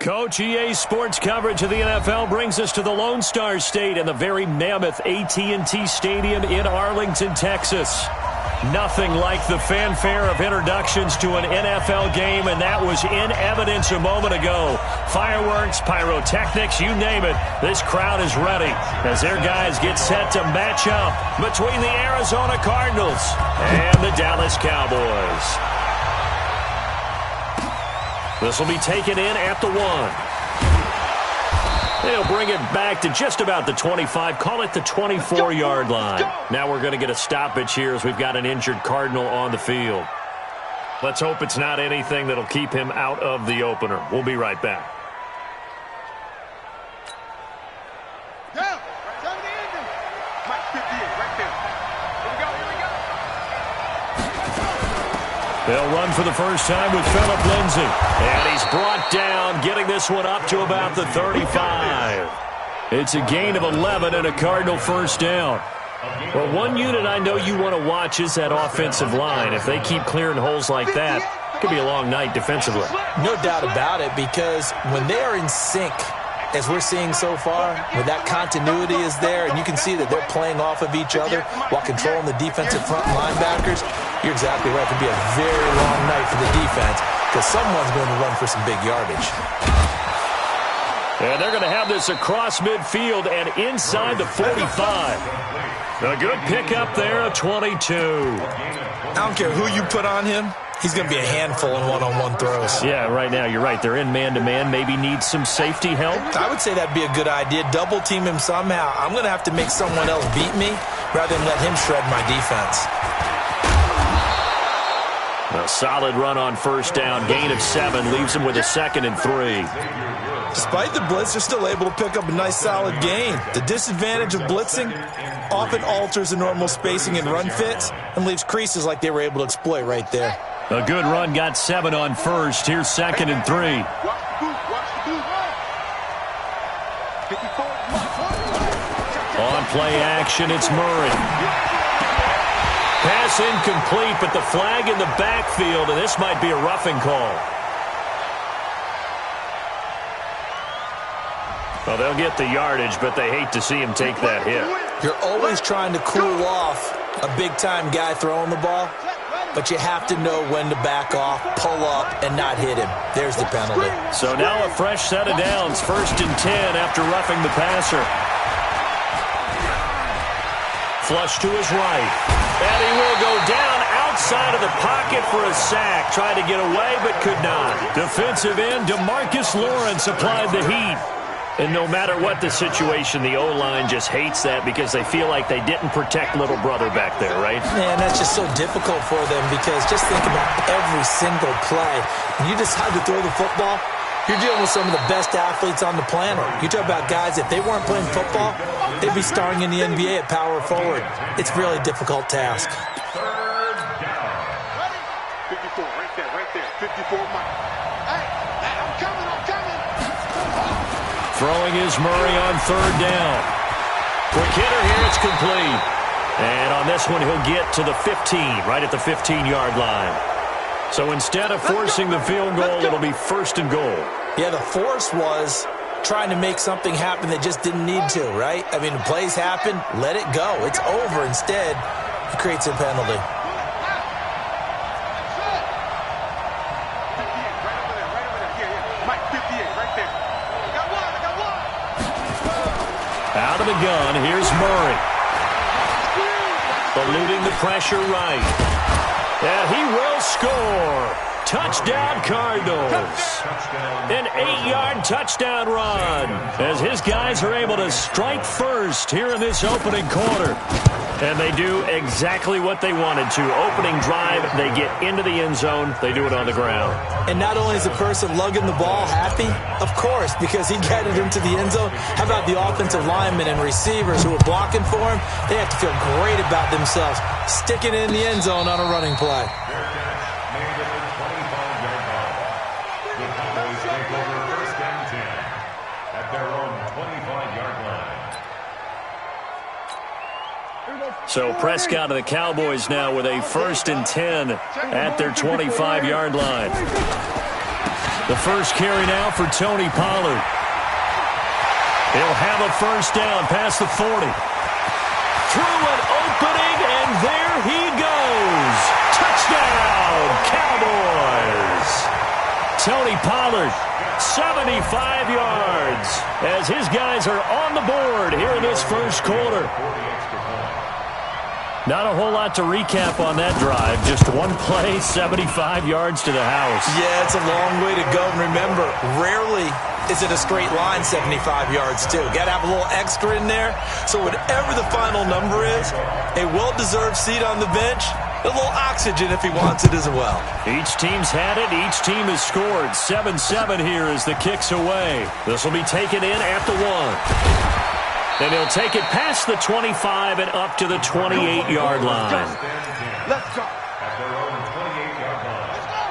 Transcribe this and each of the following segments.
Coach, EA Sports coverage of the NFL brings us to the Lone Star State and the very mammoth AT&T Stadium in Arlington, Texas. Nothing like the fanfare of introductions to an NFL game, and that was in evidence a moment ago. Fireworks, pyrotechnics, you name it. This crowd is ready as their guys get set to match up between the Arizona Cardinals and the Dallas Cowboys. This will be taken in at the 1. They'll bring it back to just about the 25, call it the 24-yard line. Now we're going to get a stoppage here as we've got an injured Cardinal on the field. Let's hope it's not anything that'll keep him out of the opener. We'll be right back. They'll run for the first time with Phillip Lindsay. And he's brought down, getting this one up to about the 35. It's a gain of 11 and a Cardinal first down. Well, one unit I know you want to watch is that offensive line. If they keep clearing holes like that, it could be a long night defensively. No doubt about it, because when they are in sync, as we're seeing so far, when that continuity is there, and you can see that they're playing off of each other while controlling the defensive front linebackers, you're exactly right. It could be a very long night for the defense because someone's going to run for some big yardage. And they're going to have this across midfield and inside the 45. A good pickup there, a 22. I don't care who you put on him. He's going to be a handful in one-on-one throws. Yeah, right now, you're right. They're in man-to-man. Maybe need some safety help. I would say that'd be a good idea. Double team him somehow. I'm going to have to make someone else beat me rather than let him shred my defense. A solid run on first down. Gain of 7 leaves him with a 2nd and 3. Despite the blitz, they're still able to pick up a nice solid gain. The disadvantage of blitzing often alters the normal spacing and run fits and leaves creases like they were able to exploit right there. A good run, got 7 on first. Here's 2nd and 3. On play action, it's Murray. Pass incomplete, but the flag in the backfield, and this might be a roughing call. Well, they'll get the yardage, but they hate to see him take that hit. You're always trying to cool off a big-time guy throwing the ball, but you have to know when to back off, pull up, and not hit him. There's the penalty. So now a fresh set of downs, 1st and 10 after roughing the passer. Flush to his right. And he will go down outside of the pocket for a sack. Tried to get away, but could not. Defensive end, DeMarcus Lawrence applied the heat. And no matter what the situation, the O-line just hates that because they feel like they didn't protect little brother back there, right? Man, that's just so difficult for them because just think about every single play. When you decide to throw the football, you're dealing with some of the best athletes on the planet. You talk about guys, if they weren't playing football, they'd be starring in the NBA at power forward. It's a really difficult task. 54, right there. 54, Mike. Hey, I'm coming. Throwing is Murray on 3rd down. Quick hitter here, it's complete. And on this one, he'll get to the 15, right at the 15-yard line. So instead of forcing the field goal, it'll be 1st and goal. Yeah, the force was trying to make something happen that just didn't need to, right? I mean, the plays happen, let it go. It's over. Instead, it creates a penalty. Out of the gun, here's Murray. Eluding the pressure right. And he will score. Touchdown, Cardinals. An 8-yard touchdown run as his guys are able to strike first here in this opening quarter. And they do exactly what they wanted to. Opening drive, they get into the end zone. They do it on the ground. And not only is the person lugging the ball happy, of course, because he got it into the end zone. How about the offensive linemen and receivers who are blocking for him? They have to feel great about themselves, sticking it in the end zone on a running play. So Prescott of the Cowboys now with a 1st and 10 at their 25-yard line. The first carry now for Tony Pollard. He'll have a first down past the 40. Through an opening, and there he goes. Touchdown, Cowboys. Tony Pollard, 75 yards, as his guys are on the board here in this first quarter. Not a whole lot to recap on that drive. Just one play, 75 yards to the house. Yeah, it's a long way to go. And remember, rarely is it a straight line 75 yards, too. Got to have a little extra in there. So whatever the final number is, a well-deserved seat on the bench, a little oxygen if he wants it as well. Each team's had it. Each team has scored. 7-7 here as the kick's away. This will be taken in at the 1. And he'll take it past the 25 and up to the 28-yard line.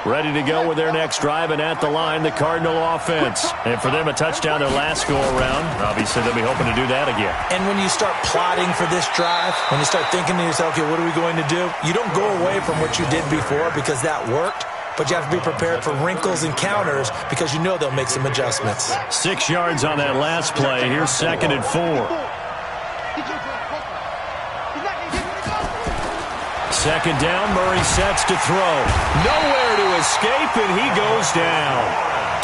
Ready to go with their next drive, and at the line, the Cardinal offense. And for them, a touchdown their last go-around. Obviously, they'll be hoping to do that again. And when you start plotting for this drive, when you start thinking to yourself, okay, what are we going to do? You don't go away from what you did before because that worked. But you have to be prepared for wrinkles and counters because you know they'll make some adjustments. 6 yards on that last play. Here's 2nd and 4. Second down, Murray sets to throw. Nowhere to escape, and he goes down.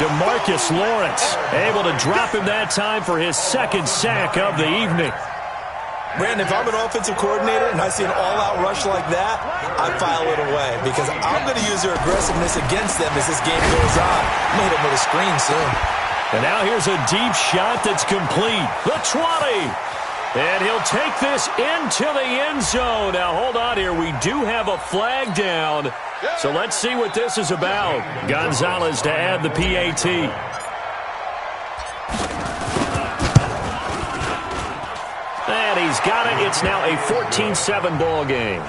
DeMarcus Lawrence able to drop him that time for his 2nd sack of the evening. Brandon, if I'm an offensive coordinator and I see an all-out rush like that, I file it away because I'm going to use their aggressiveness against them as this game goes on. I'm going to hit them with a screen soon. And now here's a deep shot that's complete. The 20. And he'll take this into the end zone. Now, hold on here. We do have a flag down. So let's see what this is about. Gonzalez to add the PAT. And he's got it. It's now a 14-7 ball game.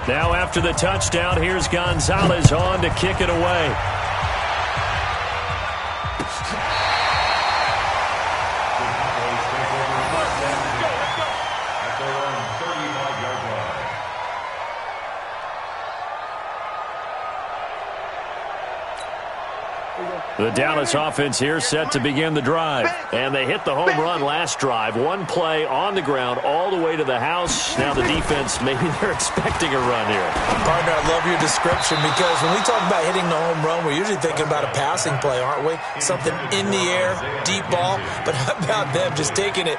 Now after the touchdown, here's Gonzalez on to kick it away. The Dallas offense here set to begin the drive. And they hit the home run last drive. One play on the ground all the way to the house. Now the defense, maybe they're expecting a run here. Partner, I love your description because when we talk about hitting the home run, we're usually thinking about a passing play, aren't we? Something in the air, deep ball. But how about them just taking it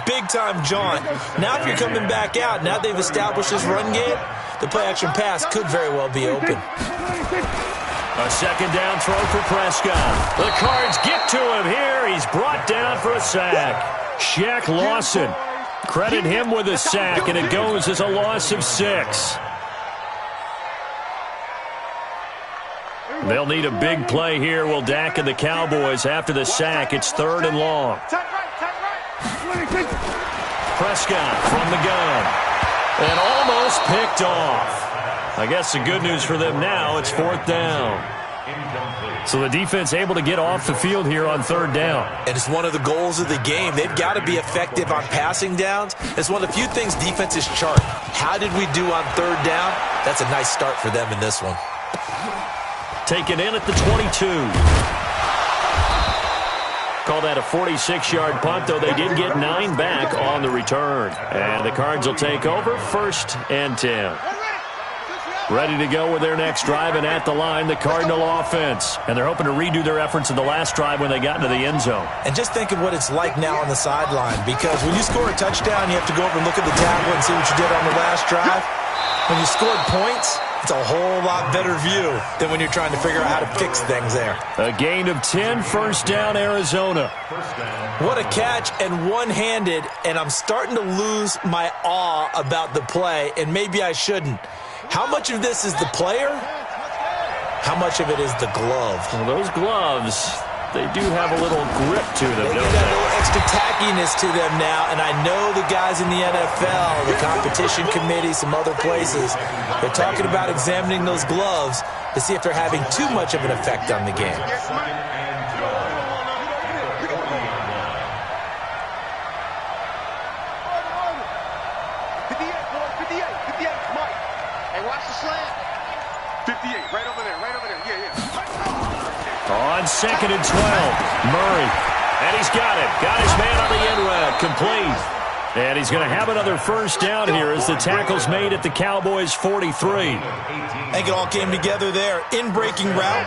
big-time jaunt? Now if you're coming back out, now they've established this run game, the play-action pass could very well be open. A second down throw for Prescott. The Cards get to him here. He's brought down for a sack. Shaq Lawson. Credit him with a sack, and it goes as a loss of 6. They'll need a big play here. Will Dak and the Cowboys after the sack. It's 3rd and long. Prescott from the gun. And almost picked off. I guess the good news for them now, it's 4th down. So the defense able to get off the field here on 3rd down. And it's one of the goals of the game. They've got to be effective on passing downs. It's one of the few things defenses chart. How did we do on 3rd down? That's a nice start for them in this one. Taken in at the 22. Call that a 46-yard punt, though they did get 9 back on the return. And the Cards will take over 1st and 10. Ready to go with their next drive, and at the line, the Cardinal offense. And they're hoping to redo their efforts in the last drive when they got into the end zone. And just think of what it's like now on the sideline, because when you score a touchdown, you have to go over and look at the tablet and see what you did on the last drive. When you scored points, it's a whole lot better view than when you're trying to figure out how to fix things there. A gain of 10, 1st down, Arizona. What a catch, and one-handed, and I'm starting to lose my awe about the play, and maybe I shouldn't. How much of this is the player? How much of it is the glove? Well, those gloves, they do have a little grip to them, They don't got they? a little extra tackiness to them now, and I know the guys in the NFL, the competition committee, some other places, they're talking about examining those gloves to see if they're having too much of an effect on the game. 2nd and 12. Murray. And he's got it. Got his man on the in route. Complete. And he's going to have another first down here as the tackle's made at the Cowboys' 43. I think it all came together there. In-breaking route.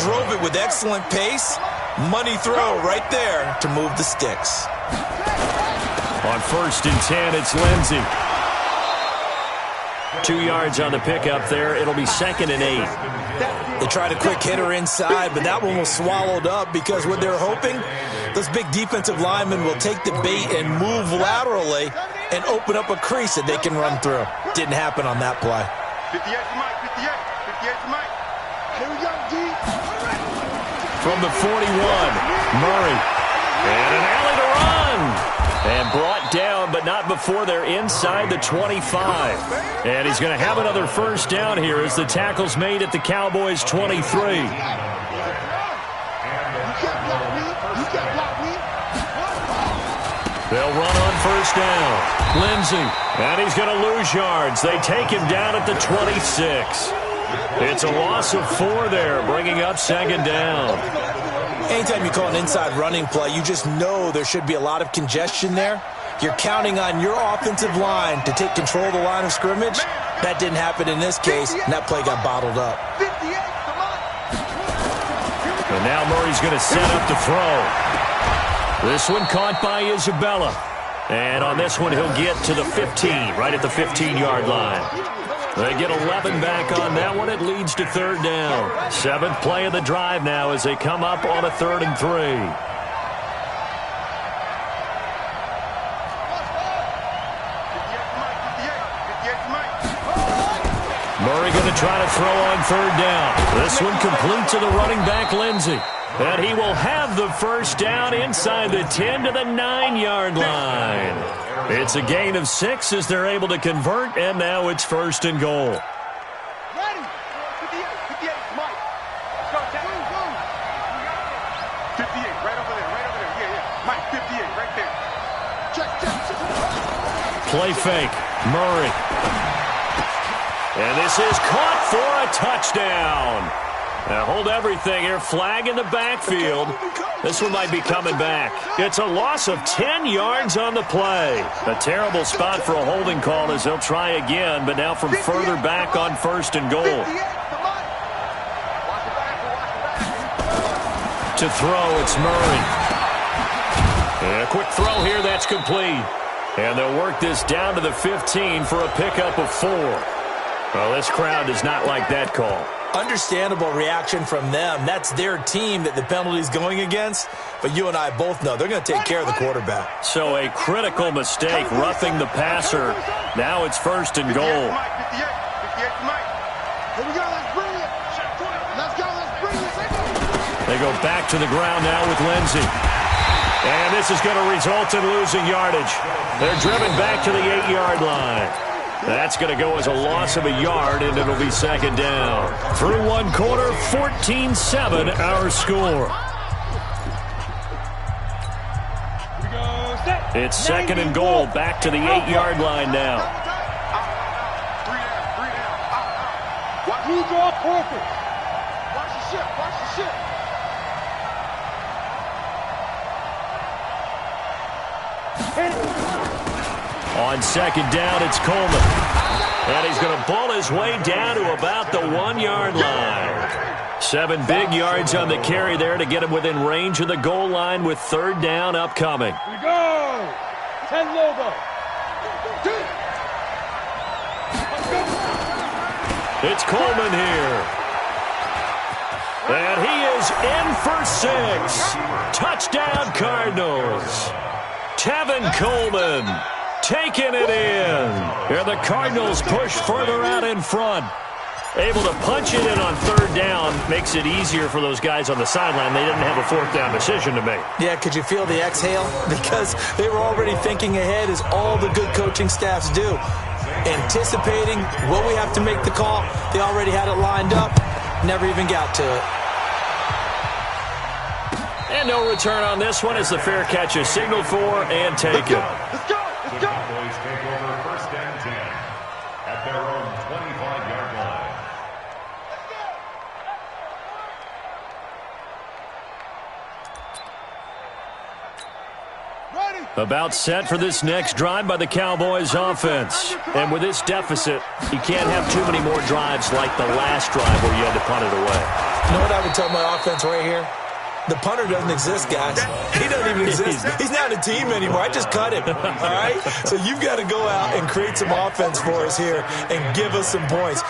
Drove it with excellent pace. Money throw right there to move the sticks. On 1st and 10, it's Lindsey. 2 yards on the pickup there. It'll be 2nd and 8. They tried a quick hitter inside, but that one was swallowed up because what they're hoping, those big defensive linemen will take the bait and move laterally and open up a crease that they can run through. Didn't happen on that play. 58 to Mike, 58. 58 to Mike. Here we go, D. From the 41, Murray. And an alley to run. And brought down, but not before they're inside the 25. And he's going to have another first down here as the tackle's made at the Cowboys' 23. They'll run on first down. Lindsey. And he's going to lose yards. They take him down at the 26. It's a loss of 4 there, bringing up 2nd down. Anytime you call an inside running play, you just know there should be a lot of congestion there. You're counting on your offensive line to take control of the line of scrimmage. That didn't happen in this case, and that play got bottled up. And now Murray's going to set up to throw. This one caught by Isabella. And on this one, he'll get to the 15, right at the 15-yard line. They get 11 back on that one. It leads to 3rd down. 7th play of the drive now as they come up on a 3rd and 3. Murray going to try to throw on 3rd down. This one complete to the running back, Lindsey. And he will have the first down inside the 10 to the 9-yard line. It's a gain of 6 as they're able to convert, and now it's 1st and goal. Ready. 58, Mike. Start that. 58, right over there. Yeah. Mike, 58, right there. Check. Play fake. Murray. And this is caught for a touchdown. Now hold everything here. Flag in the backfield. This one might be coming back. It's a loss of 10 yards on the play. A terrible spot for a holding call as they'll try again, but now from further back on 1st and goal. To throw, it's Murray. And a quick throw here, that's complete. And they'll work this down to the 15 for a pickup of 4. Well, this crowd does not like that call. Understandable reaction from them. That's their team that the penalty's going against. But you and I both know they're going to take care of the quarterback. So a critical mistake, roughing the passer. Now it's 1st and goal. 58 to Mike. Here we go, let's bring it. Let's go. They go back to the ground now with Lindsey. And this is going to result in losing yardage. They're driven back to the 8-yard line. That's going to go as a loss of a yard, and it'll be 2nd down. Through 1 quarter, 14-7 our score. It's 2nd and goal, back to the 8-yard line now. Watch who draw perfect. Watch the ship. On 2nd down, it's Coleman. And he's going to ball his way down to about the 1-yard line. 7 big yards on the carry there to get him within range of the goal line with 3rd down upcoming. Here we go. 10 logo. It's Coleman here. And he is in for 6. Touchdown, Cardinals. Tevin Coleman taking it in. And the Cardinals push further out in front. Able to punch it in on 3rd down. Makes it easier for those guys on the sideline. They didn't have a 4th down decision to make. Yeah, could you feel the exhale? Because they were already thinking ahead, as all the good coaching staffs do. Anticipating what we have to make the call. They already had it lined up. Never even got to it. And no return on this one as the fair catch is signaled for and taken. Let's go. Cowboys take over 1st and 10 at their own 25-yard line. About set for this next drive by the Cowboys offense. And with this deficit, you can't have too many more drives like the last drive where you had to punt it away. You know what I would tell my offense right here? The punter doesn't exist, guys. He doesn't even exist. He's not a team anymore. I just cut him, all right? So you've got to go out and create some offense for us here and give us some points.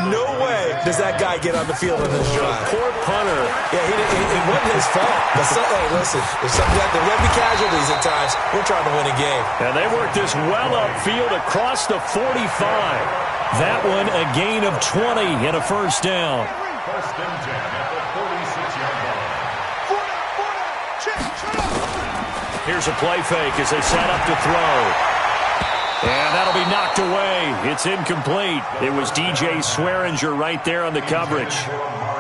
No way does that guy get on the field in this drive. Poor punter. Yeah, it wasn't his fault. But hey, listen, if something got there will be casualties at times. We're trying to win a game. And they work this well upfield across the 45. That one a gain of 20 and a first down. First and 10 at the 46-yard line. Here's a play fake as they set up to throw. And that'll be knocked away. It's incomplete. It was DJ Swearinger right there on the coverage.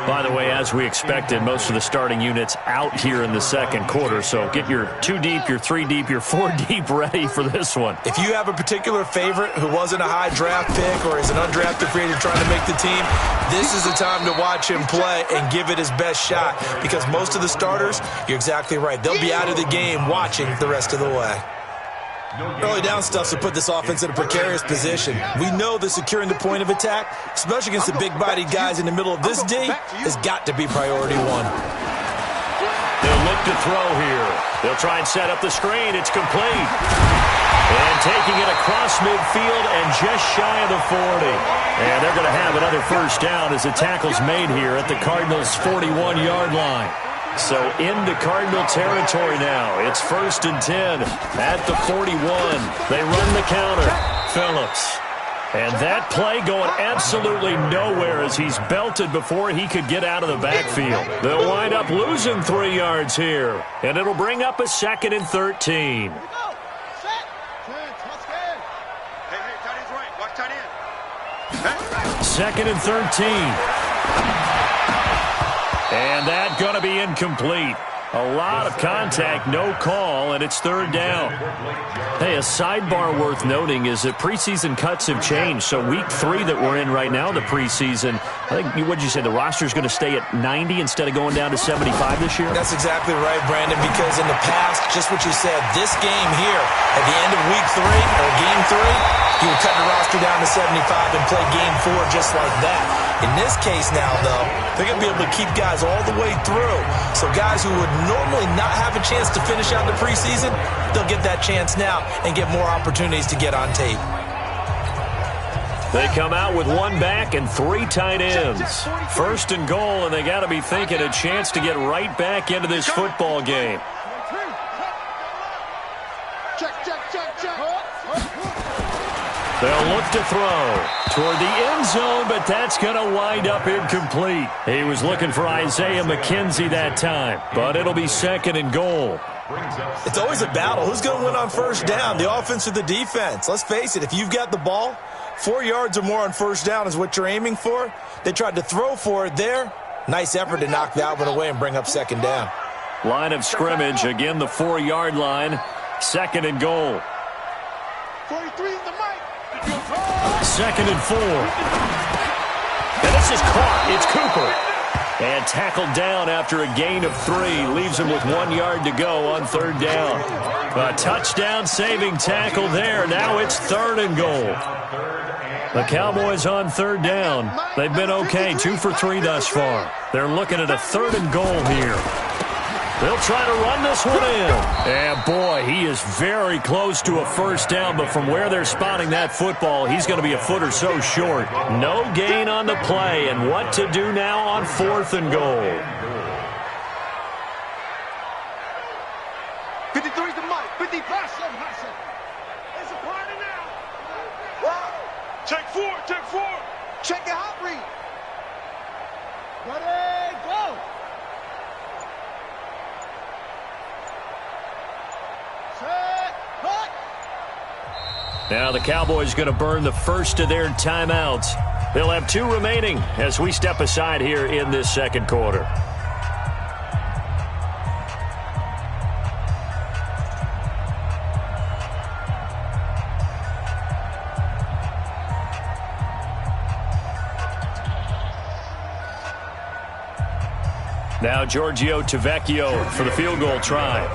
By the way, as we expected, most of the starting units out here in the second quarter. So get your 2 deep, your 3 deep, your 4 deep ready for this one. If you have a particular favorite who wasn't a high draft pick or is an undrafted free agent trying to make the team, this is the time to watch him play and give it his best shot. Because most of the starters, you're exactly right, they'll be out of the game watching the rest of the way. Early down stuff to put this offense in a precarious position. We know that securing the point of attack, especially against the big-bodied guys in the middle of this D, has got to be priority one. They'll look to throw here. They'll try and set up the screen. It's complete. And taking it across midfield and just shy of the 40. And they're going to have another first down as the tackle's made here at the Cardinals' 41-yard line. So into Cardinal territory now. It's first and 10 at the 41. They run the counter. Phillips. And that play going absolutely nowhere as he's belted before he could get out of the backfield. They'll wind up losing 3 yards here. And it'll bring up a 2nd and 13. Second and 13. And that's going to be incomplete. A lot of contact, no call, and it's 3rd down. Hey, a sidebar worth noting is that preseason cuts have changed. So week 3 that we're in right now, the preseason, I think, what did you say, the roster's going to stay at 90 instead of going down to 75 this year? That's exactly right, Brandon, because in the past, just what you said, this game here, at the end of week 3, or game 3, you would cut the roster down to 75 and play game 4 just like that. In this case now, though, they're going to be able to keep guys all the way through. So guys who would normally not have a chance to finish out the preseason, they'll get that chance now and get more opportunities to get on tape. They come out with 1 back and 3 tight ends. First and goal, and they got to be thinking a chance to get right back into this football game. They'll look to throw toward the end zone, but that's going to wind up incomplete. He was looking for Isaiah McKenzie that time, but it'll be 2nd and goal. It's always a battle. Who's going to win on first down, the offense or the defense? Let's face it, if you've got the ball, 4 yards or more on first down is what you're aiming for. They tried to throw for it there. Nice effort to knock that one away and bring up 2nd down. Line of scrimmage, again the 4-yard line, 2nd and goal. 43 in the mic. 2nd and 4. And this is caught. It's Cooper. And tackled down after a gain of 3. Leaves him with 1 yard to go on 3rd down. A touchdown saving tackle there. Now it's 3rd and goal. The Cowboys on 3rd down. They've been okay. 2 for 3 thus far. They're looking at a 3rd and goal here. They'll try to run this one in. And, boy, he is very close to a first down, but from where they're spotting that football, he's going to be a foot or so short. No gain on the play, and what to do now on 4th and goal. 53's the mic. 50 pass. It's a party now. Check 4. Check your hot read. Ready, go. Now the Cowboys going to burn the first of their timeouts. They'll have 2 remaining as we step aside here in this second quarter. Now Giorgio Tavecchio for the field goal try.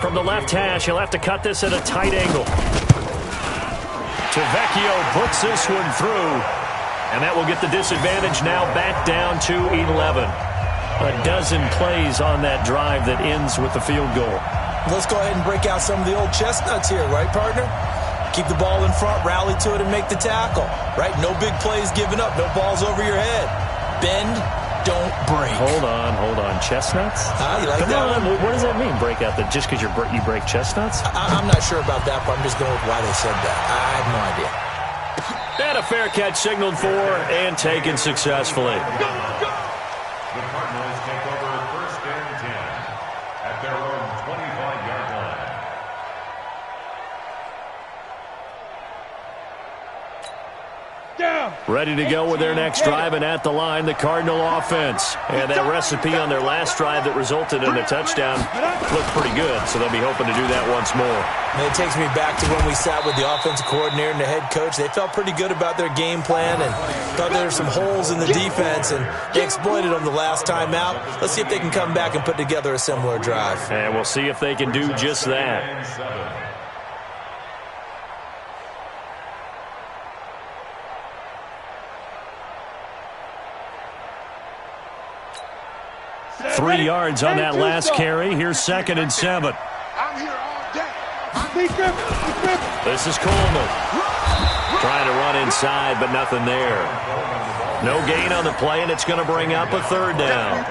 From the left hash, he'll have to cut this at a tight angle. Tavecchio puts this one through. And that will get the disadvantage now back down to 11. A dozen plays on that drive that ends with the field goal. Let's go ahead and break out some of the old chestnuts here, right, partner? Keep the ball in front, rally to it, and make the tackle, right? No big plays given up, no balls over your head. Bend, don't break. Hold on. Chestnuts? You like that one? What does that mean, break out? Just because you break chestnuts? I'm not sure about that, but I'm just going with why they said that. I have no idea. And a fair catch signaled for and taken successfully. The Cardinals take over 1st and 10 at their own 25-yard line. Ready to go with their next drive, and at the line, the Cardinal offense. And that recipe on their last drive that resulted in a touchdown looked pretty good, so they'll be hoping to do that once more. And it takes me back to when we sat with the offensive coordinator and the head coach. They felt pretty good about their game plan and thought there were some holes in the defense, and they exploited them the last time out. Let's see if they can come back and put together a similar drive. And we'll see if they can do just that. 3 yards on that last carry. Here's 2nd and 7. I'm here all day. This is Coleman. Trying to run inside, but nothing there. No gain on the play, and it's going to bring up a 3rd down.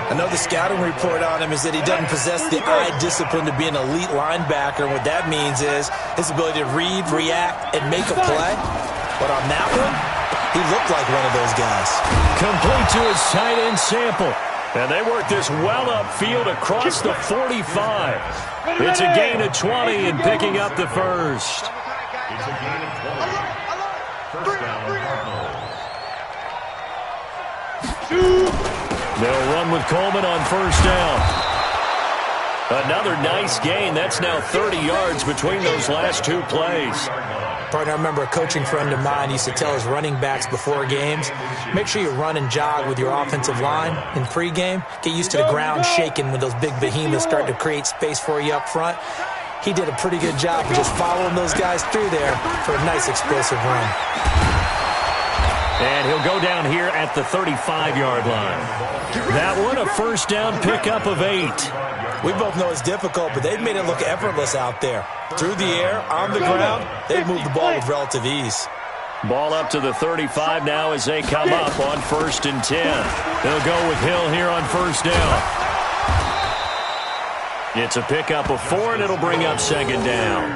I know the scouting report on him is that he doesn't possess the eye discipline to be an elite linebacker, and what that means is his ability to read, react, and make a play. But on that one, he looked like one of those guys. Complete to his tight end Sample. And they work this well upfield across the 45. It's a gain of 20 and picking up the first. It's a gain of 20. 1st down, Cardinals. They'll run with Coleman on 1st down. Another nice gain. That's now 30 yards between those last 2 plays. Partner, I remember a coaching friend of mine used to tell his running backs before games, make sure you run and jog with your offensive line in pregame. Get used to the ground shaking when those big behemoths start to create space for you up front. He did a pretty good job of just following those guys through there for a nice explosive run. And he'll go down here at the 35-yard line. That one, a 1st down pickup of 8. We both know it's difficult, but they've made it look effortless out there. Through the air, on the ground, they've moved the ball with relative ease. Ball up to the 35 now as they come up on 1st and 10. They'll go with Hill here on 1st down. It's a pickup of 4, and it'll bring up 2nd down.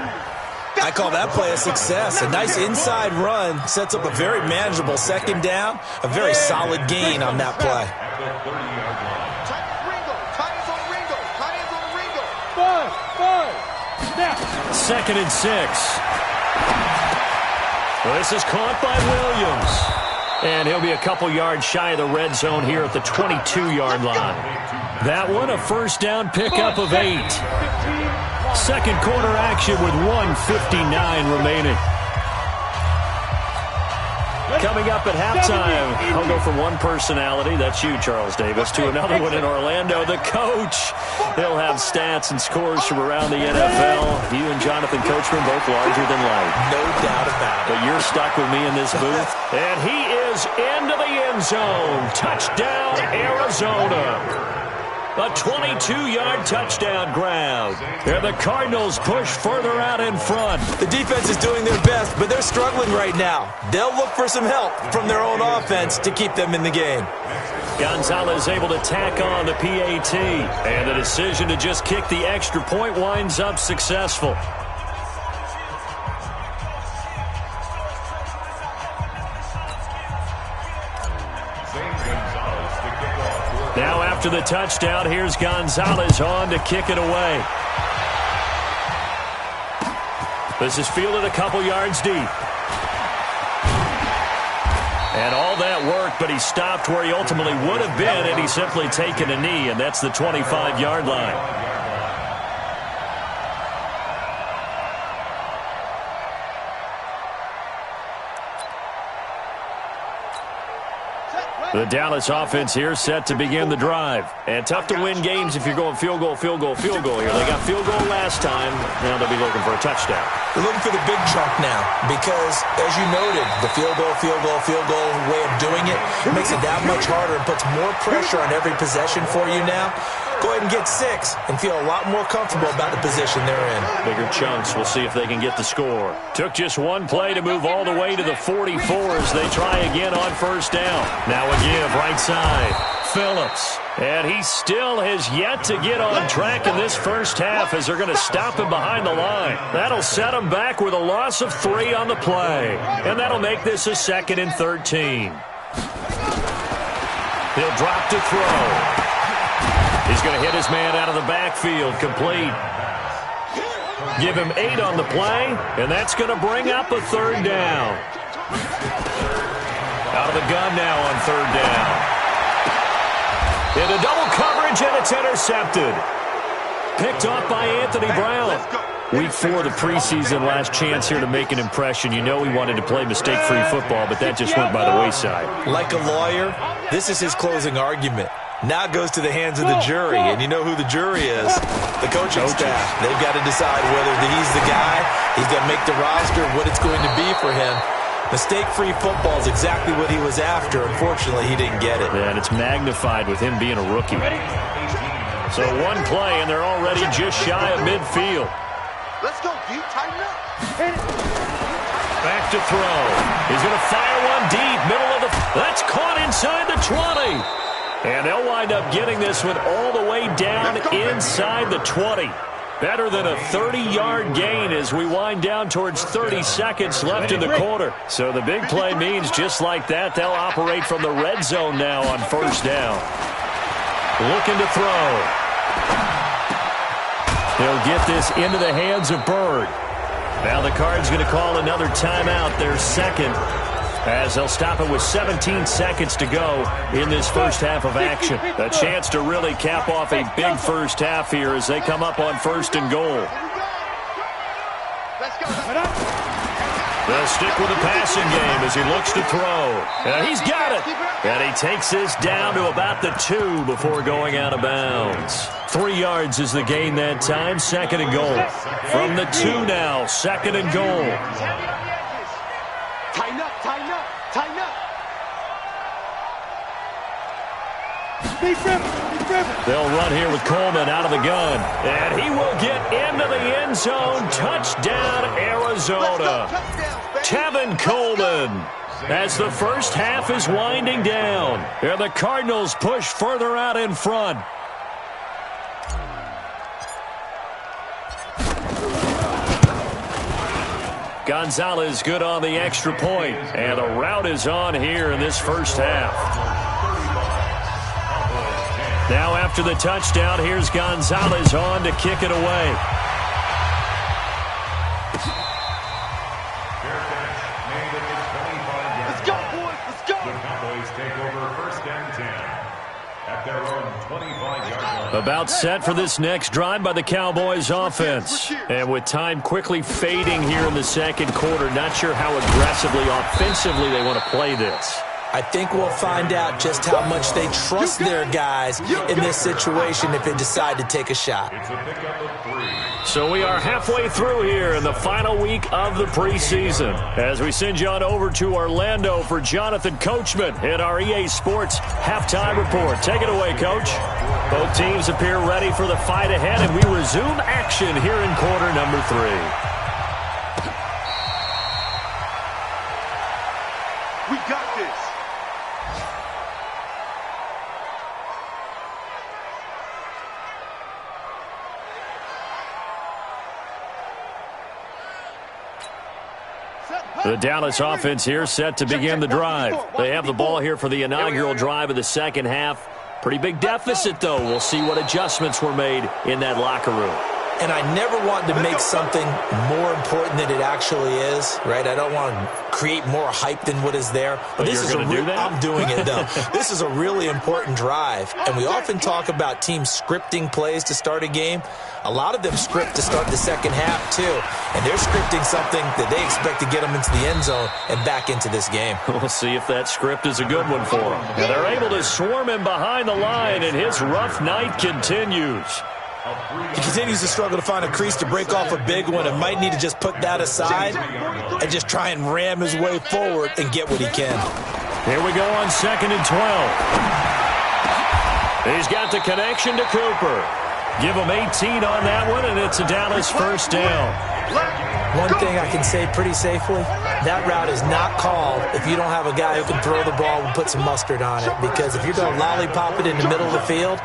I call that play a success. A nice inside run sets up a very manageable 2nd down. A very solid gain on that play. 2nd and 6. Well, this is caught by Williams. And he'll be a couple yards shy of the red zone here at the 22-yard line. That one, a 1st down pickup of 8. 2nd quarter action with 1:59 remaining. Coming up at halftime, I'll go from one personality, that's you, Charles Davis, to another one in Orlando, the coach. He'll have stats and scores from around the NFL. You and Jonathan Coachman both larger than life. No doubt about it. But you're stuck with me in this booth. And he is into the end zone. Touchdown, Arizona. A 22-yard touchdown grab. And the Cardinals push further out in front. The defense is doing their best, but they're struggling right now. They'll look for some help from their own offense to keep them in the game. Gonzalez able to tack on the PAT. And the decision to just kick the extra point winds up successful. Now after the touchdown, here's Gonzalez on to kick it away. This is fielded a couple yards deep. And all that work, but he stopped where he ultimately would have been, and he's simply taken a knee, and that's the 25-yard line. The Dallas offense here set to begin the drive. And tough to win games if you're going field goal, field goal, field goal here. They got field goal last time. Now they'll be looking for a touchdown. They're looking for the big chunk now because, as you noted, the field goal way of doing it makes it that much harder and puts more pressure on every possession for you now. Go ahead and get 6 and feel a lot more comfortable about the position they're in. Bigger chunks. We'll see if they can get the score. Took just one play to move all the way to the 44 as they try again on first down. Now a give right side. Phillips. And he still has yet to get on track in this first half as they're going to stop him behind the line. That'll set him back with a loss of 3 on the play. And that'll make this a 2nd and 13. He'll drop to throw. He's going to hit his man out of the backfield, complete. Give him 8 on the play, and that's going to bring up a 3rd down. Out of the gun now on 3rd down. Into double coverage, and it's intercepted. Picked off by Anthony Brown. Week 4 of the preseason, last chance here to make an impression. You know he wanted to play mistake-free football, but that just went by the wayside. Like a lawyer, this is his closing argument. Now it goes to the hands of the jury, and you know who the jury is. The coaching staff. They've got to decide whether he's the guy, he's going to make the roster, what it's going to be for him. Mistake-free football is exactly what he was after. Unfortunately, he didn't get it. Yeah, and it's magnified with him being a rookie. So one play, and they're already just shy of midfield. Let's go, D. Tighten up. Back to throw. He's going to fire one deep, middle of the... That's caught inside the 20. And they'll wind up getting this one all the way down inside the 20. Better than a 30-yard gain as we wind down towards 30 seconds left in the quarter. So the big play means just like that, they'll operate from the red zone now on first down. Looking to throw. He'll get this into the hands of Bird. Now the Cards going to call another timeout, their 2nd, as they'll stop it with 17 seconds to go in this first half of action. A chance to really cap off a big first half here as they come up on 1st and goal. They'll stick with the passing game as he looks to throw. And he's got it. And he takes this down to about the 2 before going out of bounds. 3 yards is the gain that time, 2nd and goal. From the 2 now, 2nd and goal. Tighten up, tighten up, tighten up. They'll run here with Coleman out of the gun. And he will get into the end zone. Touchdown, Arizona. Tevin Coleman. As the first half is winding down. And the Cardinals push further out in front. Gonzalez good on the extra point. And the route is on here in this first half. Now after the touchdown, here's Gonzalez on to kick it away. Let's go, boys. Let's go. The Cowboys take over 1st and 10 at their own 25-yard line. About set for this next drive by the Cowboys offense. And with time quickly fading here in the 2nd quarter, not sure how aggressively, offensively they want to play this. I think we'll find out just how much they trust their guys in this situation if they decide to take a shot. It's a pickup of 3. So we are halfway through here in the final week of the preseason as we send you on over to Orlando for Jonathan Coachman in our EA Sports halftime report. Take it away, Coach. Both teams appear ready for the fight ahead, and we resume action here in quarter number 3. We got this. The Dallas offense here set to begin the drive. They have the ball here for the inaugural drive of the 2nd half. Pretty big deficit, though. We'll see what adjustments were made in that locker room. And I never want to make something more important than it actually is, right? I don't want to create more hype than what is there. But this is I'm doing it, though. This is a really important drive. And we often talk about teams scripting plays to start a game. A lot of them script to start the second half, too. And they're scripting something that they expect to get them into the end zone and back into this game. We'll see if that script is a good one for them. And they're able to swarm him behind the line, and his rough night continues. He continues to struggle to find a crease to break off a big one and might need to just put that aside and just try and ram his way forward and get what he can. Here we go on 2nd and 12. He's got the connection to Cooper. Give him 18 on that one, and it's a Dallas first down. One thing I can say pretty safely, that route is not called if you don't have a guy who can throw the ball and put some mustard on it. Because if you're going to lollipop it in the middle of the field,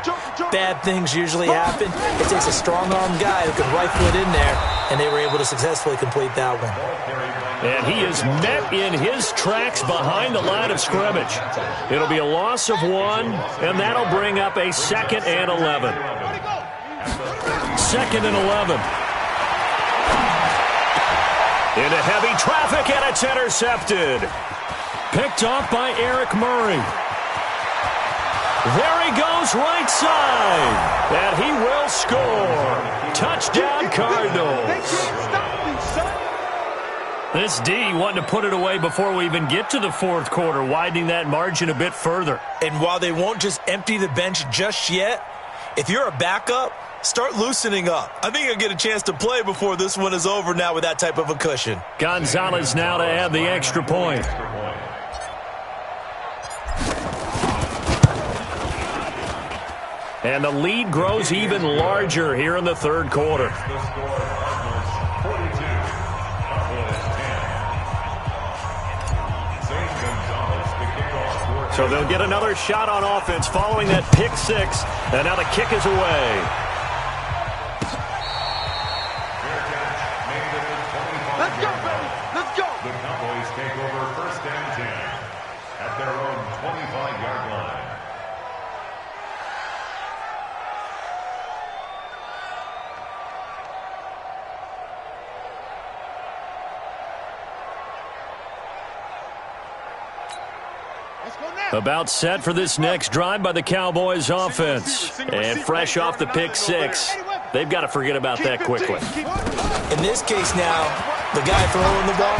bad things usually happen. It takes a strong-armed guy who can rifle it in there, and they were able to successfully complete that one. And he is met in his tracks behind the line of scrimmage. It'll be a loss of 1, and that'll bring up a 2nd and 11. 2nd and 11. Into heavy traffic, and it's intercepted. Picked off by Eric Murray. There he goes, right side. And he will score. Touchdown, Cardinals. This D wanting to put it away before we even get to the fourth quarter, widening that margin a bit further. And while they won't just empty the bench just yet, if you're a backup, start loosening up. I think you'll get a chance to play before this one is over now with that type of a cushion. Gonzalez now to add the extra point. And the lead grows even larger here in the third quarter. So they'll get another shot on offense following that pick six. And now the kick is away. Let's go, baby. Let's go. The Cowboys take over 1st and 10 at their own 25-yard line. About set for this next drive by the Cowboys offense. And fresh off the pick six, they've got to forget about that quickly. In this case now, the guy throwing the ball,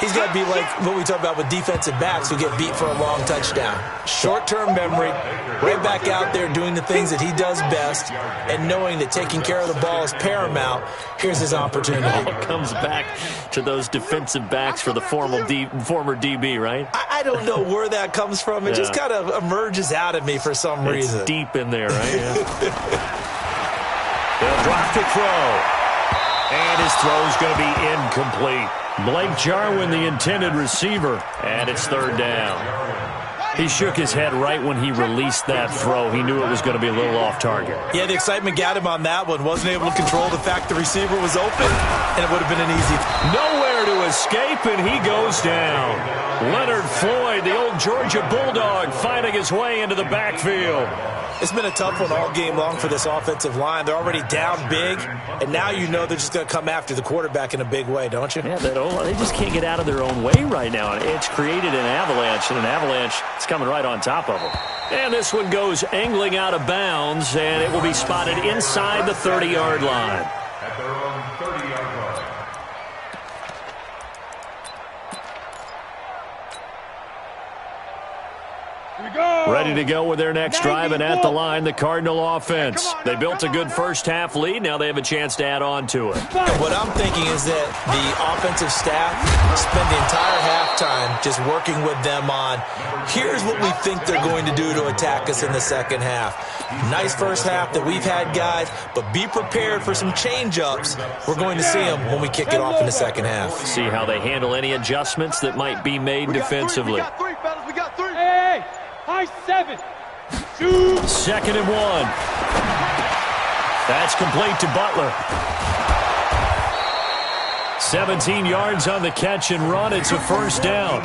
he's got to be like what we talk about with defensive backs who get beat for a long touchdown. Short-term memory, right back out there doing the things that he does best, and knowing that taking care of the ball is paramount. Here's his opportunity. It comes back to those defensive backs for the former DB, right? I don't know where that comes from. It just kind of emerges out of me for some reason. It's deep in there, right? Yeah. They'll drop to throw. And his throw is going to be incomplete. Blake Jarwin, the intended receiver, and it's 3rd down. He shook his head right when he released that throw. He knew it was going to be a little off target. Yeah, the excitement got him on that one. Wasn't able to control the fact the receiver was open, and it would have been an easy. Nowhere to escape, and he goes down. Leonard Floyd, the old Georgia Bulldog, finding his way into the backfield. It's been a tough one all game long for this offensive line. They're already down big, and now you know they're just going to come after the quarterback in a big way, don't you? Yeah, they just can't get out of their own way right now. It's created an avalanche, and an avalanche is coming right on top of them. And this one goes angling out of bounds, and it will be spotted inside the 30-yard line. At their own 30-yard line. Ready to go with their next drive, and at the line, the Cardinal offense. They built a good first-half lead. Now they have a chance to add on to it. And what I'm thinking is that the offensive staff spend the entire halftime just working with them on, here's what we think they're going to do to attack us in the second half. Nice first half that we've had, guys, but be prepared for some change-ups. We're going to see them when we kick it off in the second half. See how they handle any adjustments that might be made defensively. We got three, fellas. We got three. Hey, high 7. 2. 2nd and 1. That's complete to Butler. 17 yards on the catch and run. It's a first down.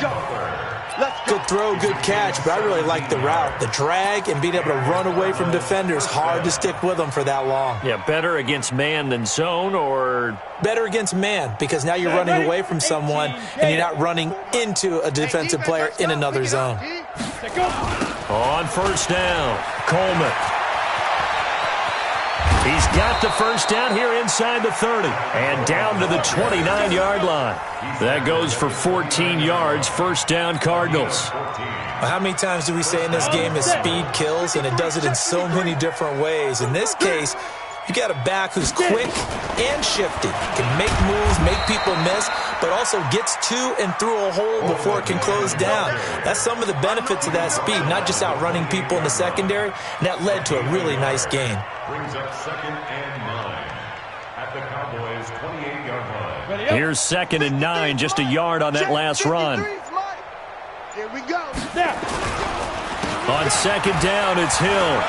Good throw, good catch, but I really like the route. The drag and being able to run away from defenders, hard to stick with them for that long. Yeah, better against man than zone, or? Better against man, because now you're running away from someone and you're not running into a defensive player in another zone. On first down, Coleman. He's got the first down here inside the 30 and down to the 29-yard line. That goes for 14 yards, first down Cardinals. Well, how many times do we say in this game that speed kills, and it does it in so many different ways? In this case, you got a back who's quick and shifty, can make moves, make people miss, but also gets to and through a hole before it can close down. That's some of the benefits of that speed, not just outrunning people in the secondary, and that led to a really nice gain. Brings up 2nd and 9 at the Cowboys' 28-yard line. Here's 2nd and 9, just a yard on that last run. Here we go. On 2nd down, it's Hill.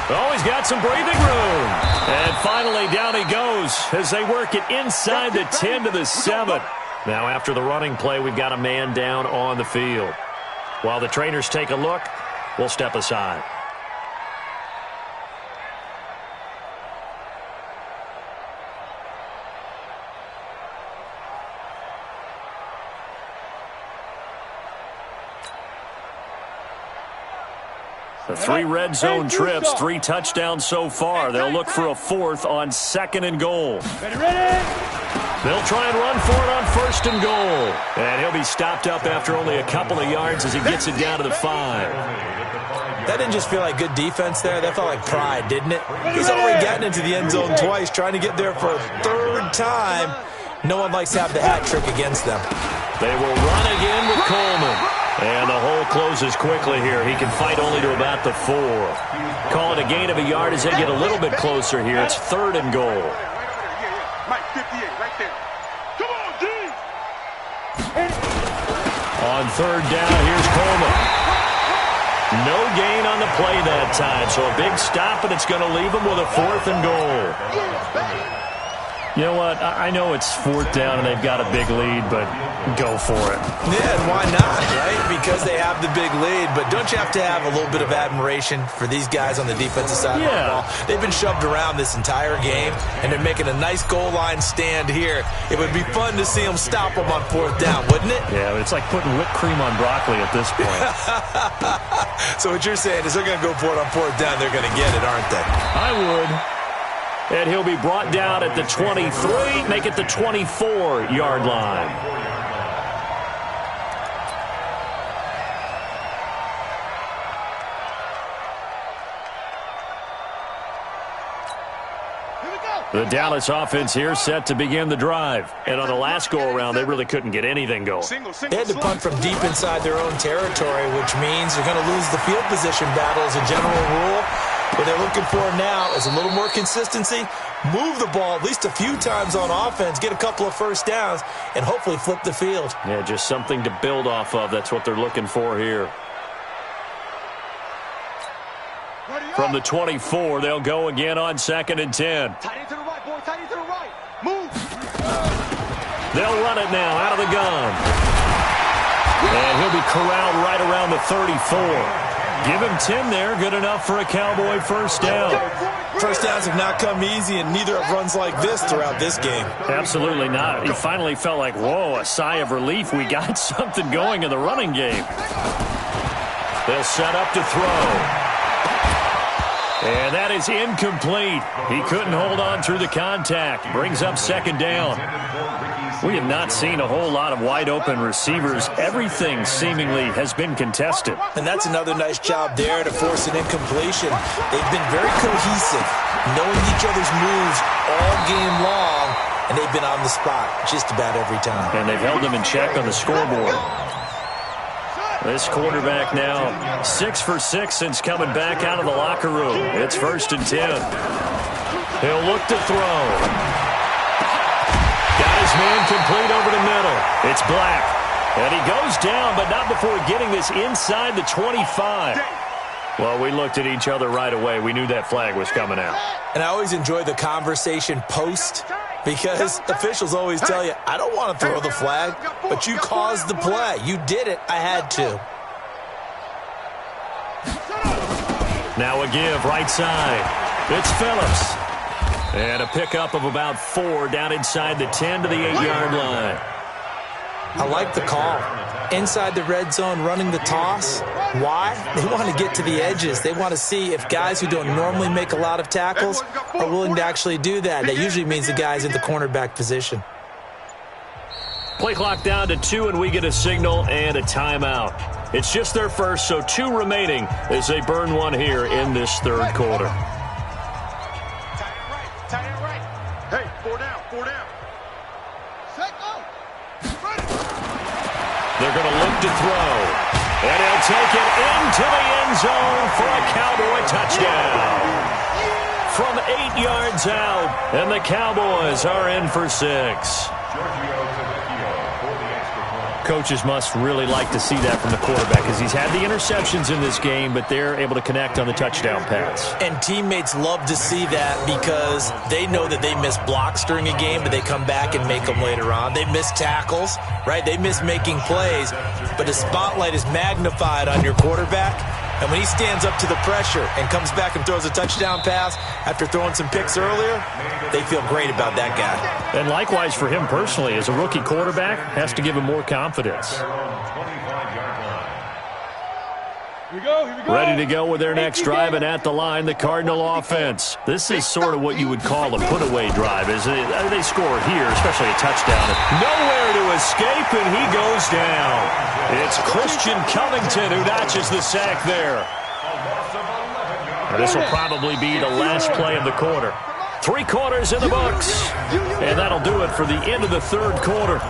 Oh, he's got some breathing room. And finally, down he goes as they work it inside the 10 to the 7. Now, after the running play, we've got a man down on the field. While the trainers take a look, we'll step aside. The 3 red zone trips, 3 touchdowns so far. They'll look for a 4th on 2nd and goal. They'll try and run for it on 1st and goal. And he'll be stopped up after only a couple of yards as he gets it down to the 5. That didn't just feel like good defense there. That felt like pride, didn't it? He's already gotten into the end zone twice, trying to get there for a 3rd time. No one likes to have the hat trick against them. They will run again with Coleman. And the hole closes quickly here. He can fight only to about the 4. Call it a gain of a yard as they get a little bit closer here. It's 3rd and goal. Mike 58 right there. Come on, D. On 3rd down, here's Coleman. No gain on the play that time, so a big stop, and it's going to leave him with a 4th and goal. You know what? I know it's 4th down and they've got a big lead, but go for it. Yeah, and why not, right? Because they have the big lead. But don't you have to have a little bit of admiration for these guys on the defensive side of the ball? They've been shoved around this entire game, and they're making a nice goal line stand here. It would be fun to see them stop them on 4th down, wouldn't it? Yeah, but it's like putting whipped cream on broccoli at this point. So what you're saying is they're going to go for it on 4th down. They're going to get it, aren't they? I would. And he'll be brought down at the 23, make it the 24-yard line. The Dallas offense here set to begin the drive. And on the last go-around, they really couldn't get anything going. They had to punt from deep inside their own territory, which means they're going to lose the field position battle as a general rule. What they're looking for now is a little more consistency, move the ball at least a few times on offense, get a couple of first downs, and hopefully flip the field. Yeah, just something to build off of. That's what they're looking for here. From the 24, they'll go again on 2nd and 10. Tight end to the right, boy. Tight end to the right. Move. They'll run it now out of the gun. And he'll be corralled right around the 34. Give him 10 there. Good enough for a Cowboy first down. First downs have not come easy, and neither have runs like this throughout this game. Absolutely not. He finally felt like, whoa, a sigh of relief. We got something going in the running game. They'll set up to throw. And that is incomplete. He couldn't hold on through the contact. Brings up 2nd down. We have not seen a whole lot of wide-open receivers. Everything seemingly has been contested. And that's another nice job there to force an incompletion. They've been very cohesive, knowing each other's moves all game long, and they've been on the spot just about every time. And they've held them in check on the scoreboard. This quarterback now 6 for 6 since coming back out of the locker room. It's 1st and 10. He'll look to throw. Got his man complete over the middle. It's Black. And he goes down, but not before getting this inside the 25. Well, we looked at each other right away. We knew that flag was coming out. And I always enjoy the conversation post Because officials always tell you, I don't want to throw the flag, but you caused the play. You did it. I had to. Now a give right side. It's Phillips. And a pickup of about 4 down inside the 10 to the 8-yard line. I like the call. Inside the red zone running the toss. Why? They want to get to the edges. They want to see if guys who don't normally make a lot of tackles are willing to actually do that. That usually means the guy's in the cornerback position. Play clock down to 2, and we get a signal and a timeout. It's just their first, so 2 remaining as they burn one here in this third quarter. Hey, 4 down, 4 down. Set, go. They're going to look to throw. And he'll take it into the end zone for a Cowboy touchdown. From 8 yards out, and the Cowboys are in for 6. Coaches must really like to see that from the quarterback because he's had the interceptions in this game, but they're able to connect on the touchdown pass. And teammates love to see that because they know that they miss blocks during a game, but they come back and make them later on. They miss tackles, right? They miss making plays, but the spotlight is magnified on your quarterback. And when he stands up to the pressure and comes back and throws a touchdown pass after throwing some picks earlier, they feel great about that guy. And likewise for him personally, as a rookie quarterback, has to give him more confidence. Here we go. Ready to go with their next drive, and at the line, the Cardinal offense. This is sort of what you would call a put-away drive, isn't it? They score here, especially a touchdown. Nowhere to escape, and he goes down. It's Christian Covington who notches the sack there. This will probably be the last play of the quarter. 3 quarters in the books. And that'll do it for the end of the third quarter.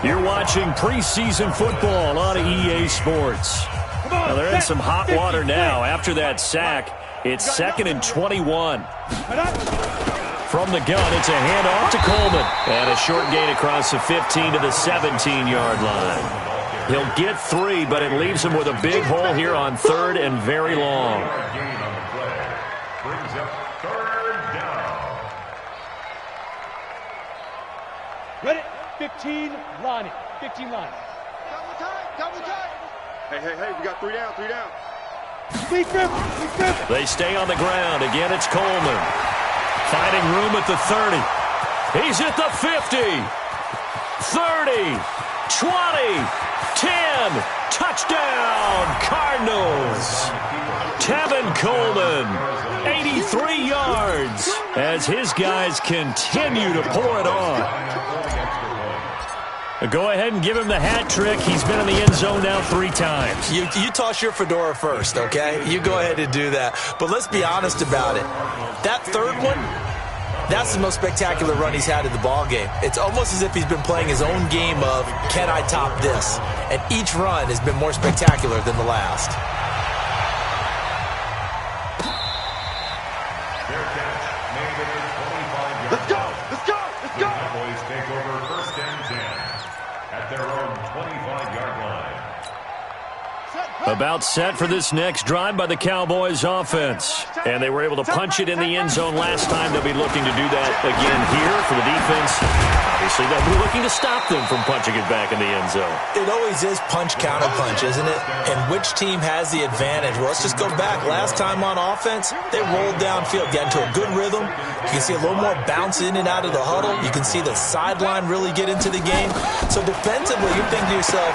You're watching preseason football on EA Sports. Now they're in some hot water now. After that sack, it's 2nd and 21. From the gun, it's a handoff to Coleman. And a short gain across the 15 to the 17-yard line. He'll get 3, but it leaves him with a big hole here on 3rd and very long. Brings up 3rd down. Ready? 15, Lonnie. 15, Lonnie. Double time. Hey, we got 3 down, 3 down. Speed grip. They stay on the ground. Again, it's Coleman. Finding room at the 30. He's at the 50. 30. 20. 10. Touchdown, Cardinals. Tevin Coleman, 83 yards, as his guys continue to pour it on. Go ahead and give him the hat trick. He's been in the end zone now 3 times. You toss your fedora first, okay? You go ahead and do that. But let's be honest about it. That third one, that's the most spectacular run he's had in the ballgame. It's almost as if he's been playing his own game of, can I top this? And each run has been more spectacular than the last. Let's go. The Cowboys take over 1st and 10 at their own 25-yard line. About set for this next drive by the Cowboys offense. And they were able to punch it in the end zone last time. They'll be looking to do that again here for the defense. Obviously, they'll be looking to stop them from punching it back in the end zone. It always is punch-counter-punch, isn't it? And which team has the advantage? Well, let's just go back. Last time on offense, they rolled downfield, got into a good rhythm. You can see a little more bounce in and out of the huddle. You can see the sideline really get into the game. So defensively, you're thinking to yourself,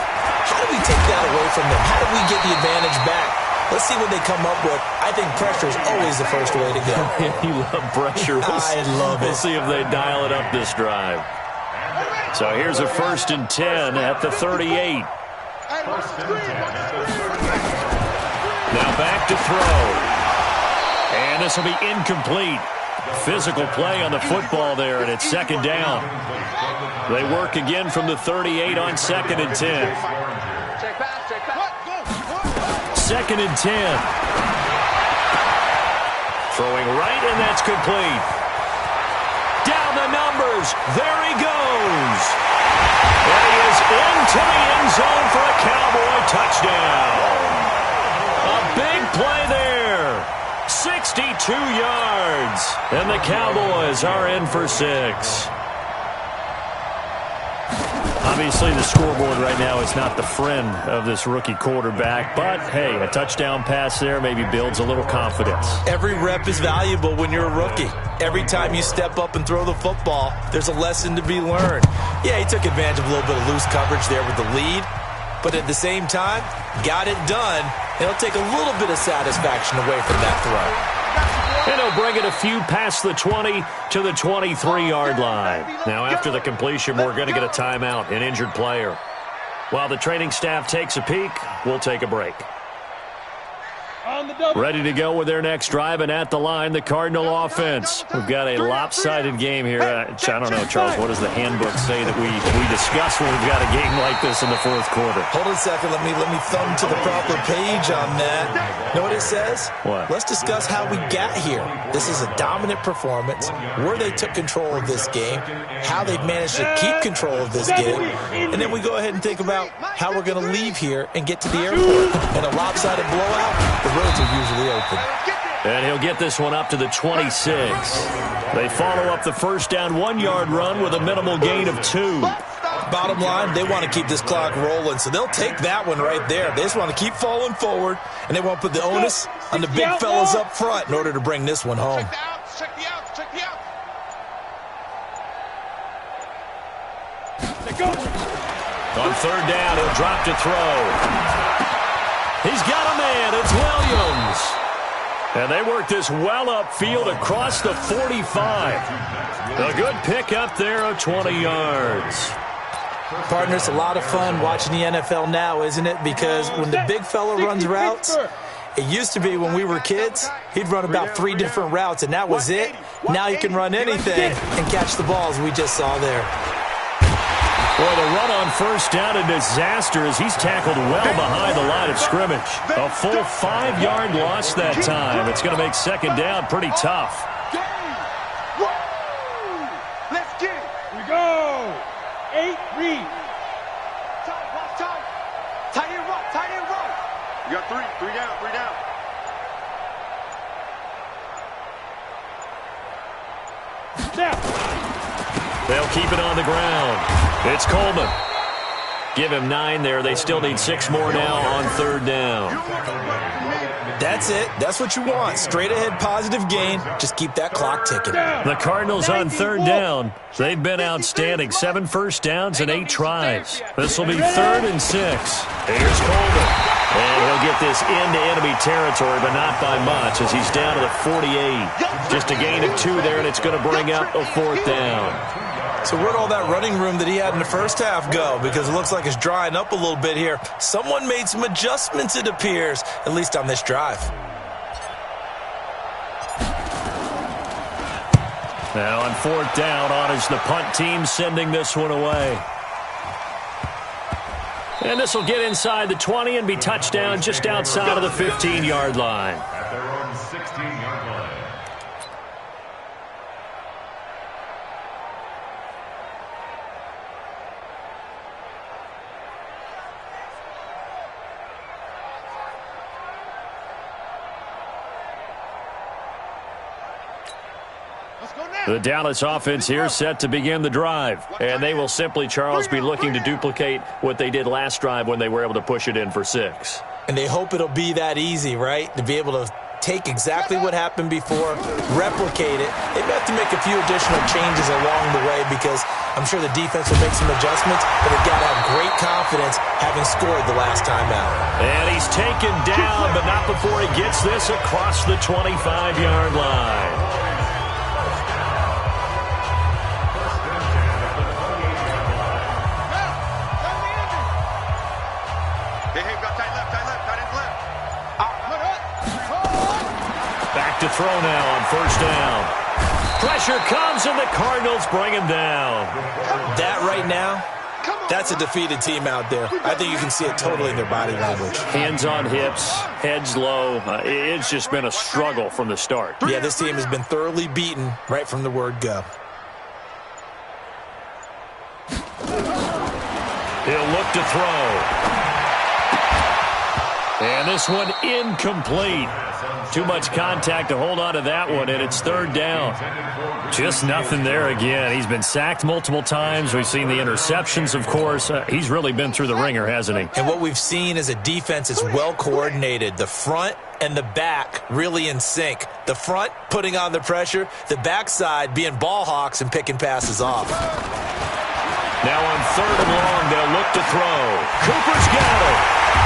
how do we take that away from them? How do we get the advantage back? Let's see what they come up with. I think pressure is always the first way to go. You love pressure. I love it. We'll see if they dial it up this drive. So here's a 1st and 10 at the 38. Now back to throw. And this will be incomplete. Physical play on the football there, and it's 2nd down. They work again from the 38 on 2nd and 10. 2nd and 10. Throwing right, and that's complete. Down the numbers. There he goes. And he is into the end zone for a Cowboy touchdown. A big play there. 62 yards. And the Cowboys are in for 6. Obviously, the scoreboard right now is not the friend of this rookie quarterback, but, hey, a touchdown pass there maybe builds a little confidence. Every rep is valuable when you're a rookie. Every time you step up and throw the football, there's a lesson to be learned. Yeah, he took advantage of a little bit of loose coverage there with the lead, but at the same time, got it done. It'll take a little bit of satisfaction away from that throw. And he'll bring it a few past the 20 to the 23-yard line. Now, after the completion, we're going to get a timeout, an injured player. While the training staff takes a peek, we'll take a break. Ready to go with their next drive, and at the line, the Cardinal offense. We've got a lopsided game here. I don't know, Charles, what does the handbook say that we discuss when we've got a game like this in the fourth quarter? Hold on a second. Let me thumb to the proper page on that. Know what it says? What? Let's discuss how we got here. This is a dominant performance, where they took control of this game, how they've managed to keep control of this game, and then we go ahead and think about how we're going to leave here and get to the airport. In a lopsided blowout, the roads are usually open. And he'll get this one up to the 26. They follow up the first down 1-yard run with a minimal gain of 2. Bottom line, they want to keep this clock rolling, so they'll take that one right there. They just want to keep falling forward, and they won't put the onus on the big fellas up front in order to bring this one home. Check the outs, check the outs. On third down, he'll drop to throw. He's got a man. It's Williams. And they work this well upfield across the 45. A good pick up there of 20 yards. Partner, it's a lot of fun watching the NFL now, isn't it? Because when the big fella runs routes, it used to be when we were kids, he'd run about 3 different routes, and that was it. Now he can run anything and catch the balls we just saw there. Boy, the run on first down, a disaster as he's tackled well behind the line of scrimmage. A full 5-yard loss that time. It's going to make second down pretty tough. Let's get it. We go. 8 read. Tight end right. You got 3 down. Now. They'll keep it on the ground. It's Coleman. Give him 9 there. They still need 6 more now on third down. That's it. That's what you want. Straight ahead positive gain. Just keep that clock ticking. The Cardinals on third down. They've been outstanding. 7 first downs and 8 tries. This will be 3rd and 6. Here's Coleman. And he'll get this into enemy territory, but not by much as he's down to the 48. Just a gain of 2 there, and it's going to bring up a 4th down. So where'd all that running room that he had in the first half go? Because it looks like it's drying up a little bit here. Someone made some adjustments, it appears, at least on this drive. Now on 4th down, on is the punt team sending this one away. And this will get inside the 20 and be touchdown just outside of the 15-yard line. At their own 16-yard line. The Dallas offense here set to begin the drive. And they will simply, Charles, be looking to duplicate what they did last drive when they were able to push it in for 6. And they hope it'll be that easy, right? To be able to take exactly what happened before, replicate it. They may have to make a few additional changes along the way because I'm sure the defense will make some adjustments, but they've got to have great confidence having scored the last time out. And he's taken down, but not before he gets this across the 25-yard line. To throw now on first down. Pressure comes, and the Cardinals bring him down. That right now, that's a defeated team out there. I think you can see it totally in their body language. Hands on hips, heads low. It's just been a struggle from the start. Yeah, this team has been thoroughly beaten right from the word go. He'll look to throw. And this one incomplete. Too much contact to hold on to that one, and it's third down. Just nothing there again. He's been sacked multiple times. We've seen the interceptions, of course. He's really been through the ringer, hasn't he? And what we've seen is a defense that's well coordinated. The front and the back really in sync. The front putting on the pressure, the backside being ball hawks and picking passes off. Now on third and long, they'll look to throw. Cooper's got it.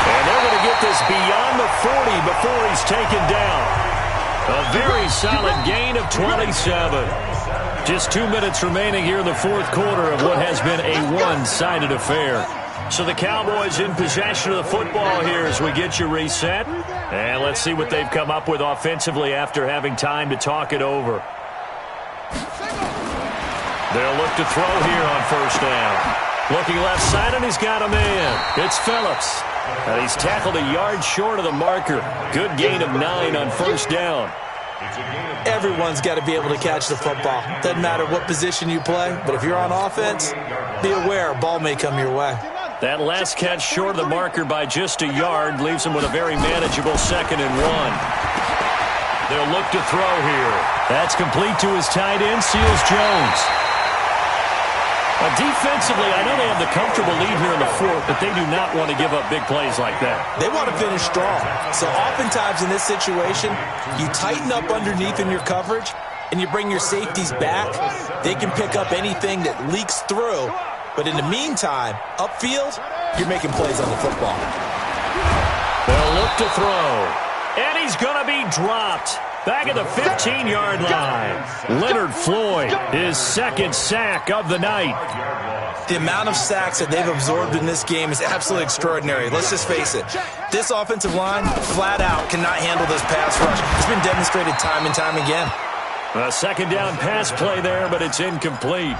And they're going to get this beyond the 40 before he's taken down. A very solid gain of 27. Just 2 minutes remaining here in the fourth quarter of what has been a one-sided affair. So the Cowboys in possession of the football here as we get you reset. And let's see what they've come up with offensively after having time to talk it over. They'll look to throw here on first down. Looking left side, and he's got a man. It's Phillips. And he's tackled a yard short of the marker. Good gain of 9 on first down. Everyone's got to be able to catch the football. Doesn't matter what position you play, but if you're on offense, be aware a ball may come your way. That last catch short of the marker by just a yard leaves him with a very manageable 2nd and 1. They'll look to throw here. That's complete to his tight end, Seals Jones. Defensively, I know they have the comfortable lead here in the fourth, but they do not want to give up big plays like that. They want to finish strong. So oftentimes in this situation, you tighten up underneath in your coverage, and you bring your safeties back. They can pick up anything that leaks through. But in the meantime, upfield, you're making plays on the football. They'll look to throw. And he's going to be dropped. Back at the 15-yard line. Leonard Floyd, his second sack of the night. The amount of sacks that they've absorbed in this game is absolutely extraordinary. Let's just face it. This offensive line, flat out, cannot handle this pass rush. It's been demonstrated time and time again. A second down pass play there, but it's incomplete.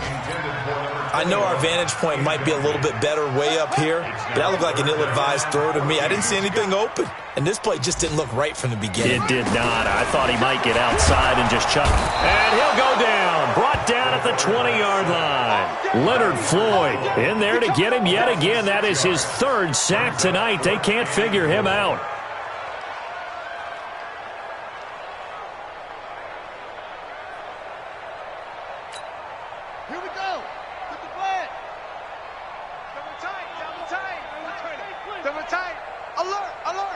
I know our vantage point might be a little bit better way up here, but that looked like an ill-advised throw to me. I didn't see anything open, and this play just didn't look right from the beginning. It did not. I thought he might get outside and just chuck. And he'll go down. Brought down at the 20-yard line. Leonard Floyd in there to get him yet again. That is his third sack tonight. They can't figure him out. Here we go. Put the flag. Double tight. Double tight. Double tight. Alert. Alert.